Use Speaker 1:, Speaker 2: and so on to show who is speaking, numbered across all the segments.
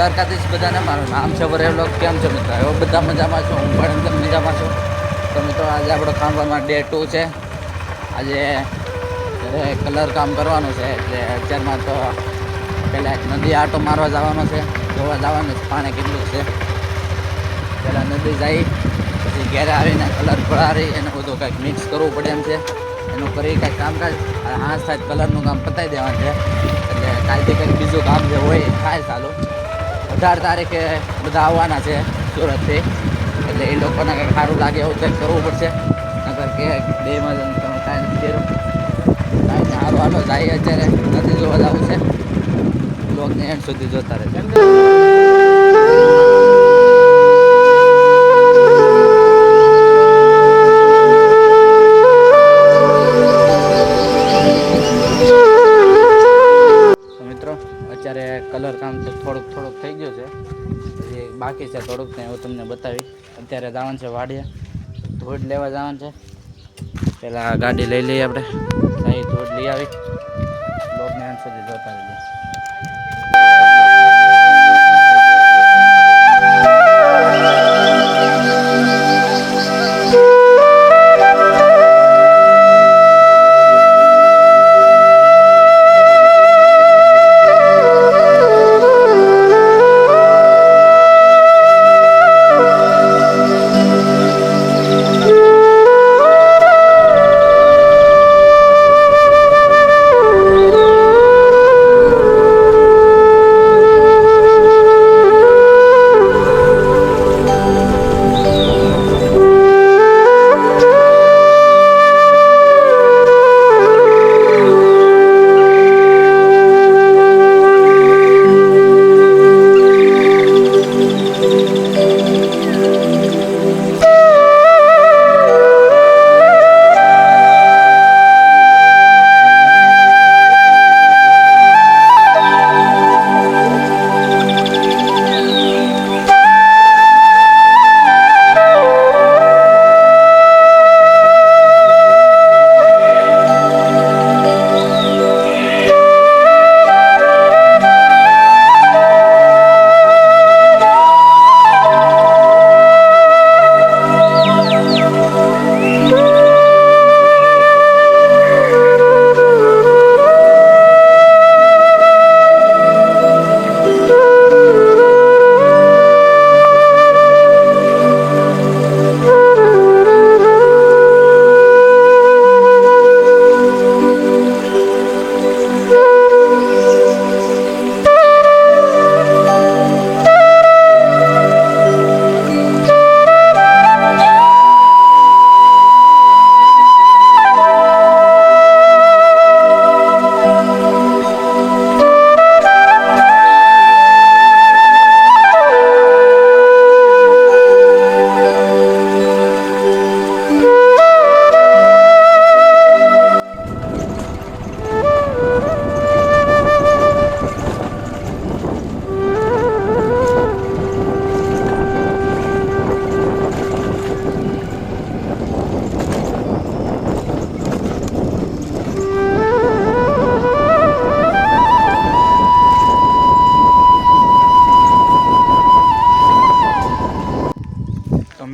Speaker 1: દ્વારકાધીશ બધાને મારું નામ છે વરે વ્લોગ. કેમ છો મિત્રો? એવો બધા મજામાં છો, હું પણ એકદમ મજામાં છું. તો મિત્રો આજે આપણો ખાંભામાં ડે 2 છે. આજે કલર કામ કરવાનું છે એટલે અત્યારમાં તો પહેલાં એક નદી આટો મારવા જવાનો છે, જોવા જવાનું છે પાણી કેટલું છે. પહેલાં નદી જઈ પછી ઘેરે આવીને કલર ભરાવી એને બધું કંઈક મિક્સ કરવું પડે એમ છે. એનું કરી કંઈક કામકાજ હાથ થાય કલરનું કામ પતાવી દેવાનું છે. એટલે કાલથી કંઈક બીજું કામ જે હોય એ થાય ચાલુ. 18 તારીખે બધા આવવાના છે સુરતથી, એટલે એ લોકોને કંઈક સારું લાગે એવું કંઈક કરવું પડશે. નગર કે ડેમાં તમે કાંઈ નથી કર્યું કાંઈ સારું હાલો જાય. અત્યારે નદી જોવા જવું છે. બ્લોગને એન્ડ સુધી જોતા રહેજો. અત્યારે કલર કામ તો થોડુંક થઈ ગયું છે, હજી બાકી છે થોડુંક ને હું તમને બતાવી. અત્યારે જવાનું છે વાડીએ, ધોધ લેવા જવાનું છે. પહેલાં ગાડી લઈ લઈએ આપણે, સાઈ ધોધ લઈ આવી. બ્લોગને અંત સુધી જોતા રહીએ.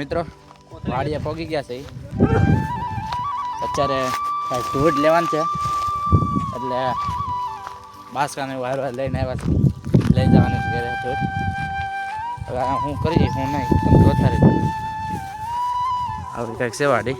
Speaker 1: મિત્રો વાડીએ પહોંચી ગયા છે. અત્યારે કાંઈક ધોધ લેવાનું છે એટલે બાસકાને વાર લઈને આવ્યા છે, લઈ જવાનું છે ઘરે ધોધ. હવે હું કરી હું નહીં તમે જોતા રહેજો. આવી કંઈક છે વાડી.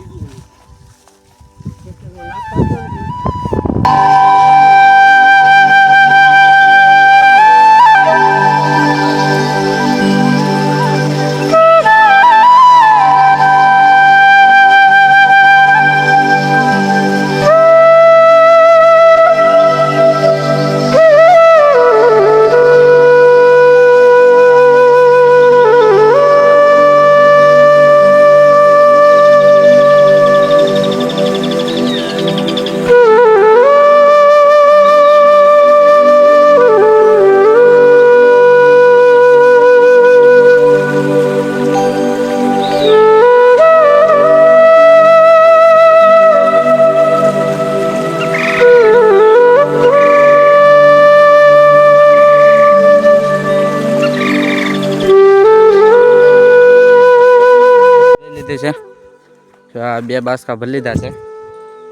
Speaker 1: આ 2 બાસકા ભરી લીધા છે.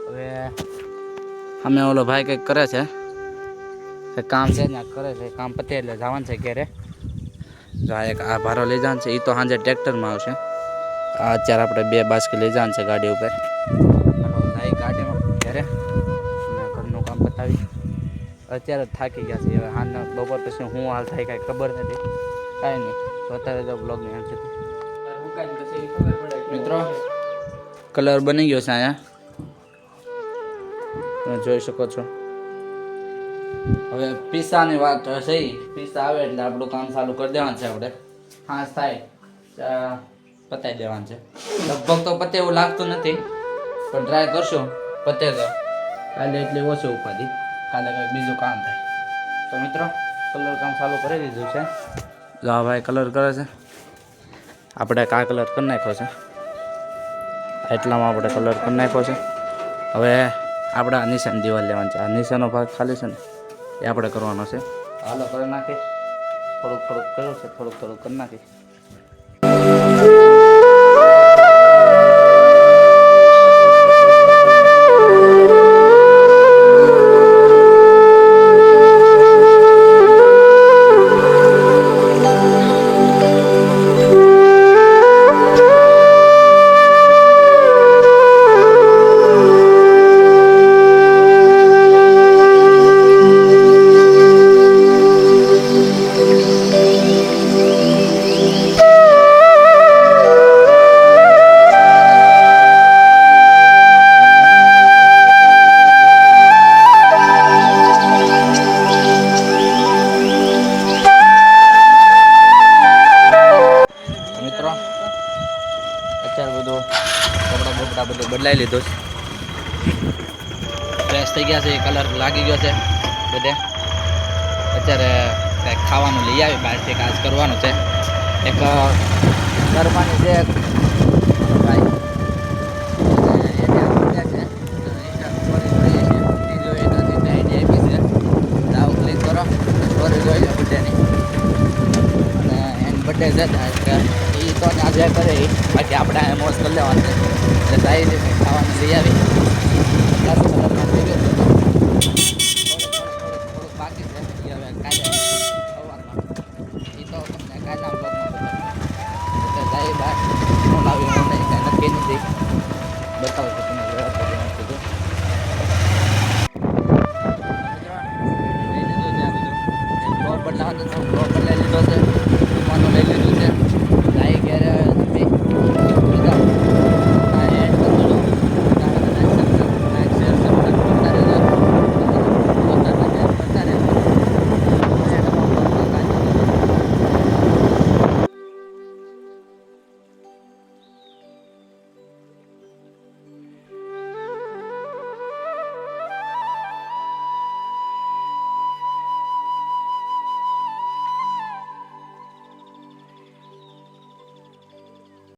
Speaker 1: હવે અમે ઓલો ભાઈ કંઈક કરે છે, કામ છે ને કરે છે, કામ પતે એટલે જવાનું છે ઘેરે. જો આ એક આ ભારો લઈ જવાનું છે, એ તો સાંજે ટ્રેક્ટરમાં આવશે. આ અત્યારે આપણે 2 બાસકી લઈ જવાનું છે ગાડી ઉપર. જાય ગાડીમાં ઘેરે અને ઘરનું કામ પતાવી. અત્યારે થાકી ગયા છે. હવે હાલના બપોર પછી હું હાલ થાય કાંઈ ખબર નથી. કાંઈ નહીં તો અત્યારે તો બ્લોગની અંત સુધી મિત્રો કલર બની ગયો છે અહીંયા તમે જોઈ શકો છો. હવે પીસાની વાત છે, પીસા આવે એટલે આપણું કામ ચાલુ કરી દેવાનું છે. આપણે હાંસ થાય પતાવી દેવાનું છે. લગભગ તો પતે એવું લાગતું નથી, પણ ટ્રાય કરશું પતે તો. કાલે એટલી ઓછી ઉપાધિ, કાલે કંઈક બીજું કામ થાય. તો મિત્રો કલર કામ ચાલુ કરી દીધું છે. જો ભાઈ કલર કરે છે, આપણે કા કલર કરી નાખ્યો છે. એટલામાં આપણે કલર કરી નાખ્યો છે. હવે આપણે આ નિશાન દિવાલ લેવાની છે. આ નિશાનનો ભાગ ખાલી છે ને એ આપણે કરવાનો છે. હાલો કરી નાખી, થોડુંક કર્યું છે, થોડુંક કરી નાખી. બધું બદલાઈ લીધું છે, ફ્રેશ થઈ ગયા છે, કલર લાગી ગયો છે બધે. અત્યારે કંઈક ખાવાનું લઈ આવી બહારથી, કાજ કરવાનું છે. એક ગરમાની છે ભાઈ ક્લિક કરો, સ્ટોરી જોઈ લો બધાની. અને એની બર્થડે જતા એ તો આજે કરે, બાકી આપણે મોજ કરી લેવાનું છે. એટલે સારી રીતે ખાવાનું લઈ આવી. થોડુંક બાકી છે એ હવે કાલે સવારમાં, એ તો તમને કાલના બ્લોગમાં બતાવું. એટલે જાય બહાર હું લાવી હું નહીં કાંઈ નક્કી નથી, બતાવું તો તમે જોયા કીધું. બ્લોગ બદલાવાનો તો બ્લોગ બદલાઈ લીધો છે.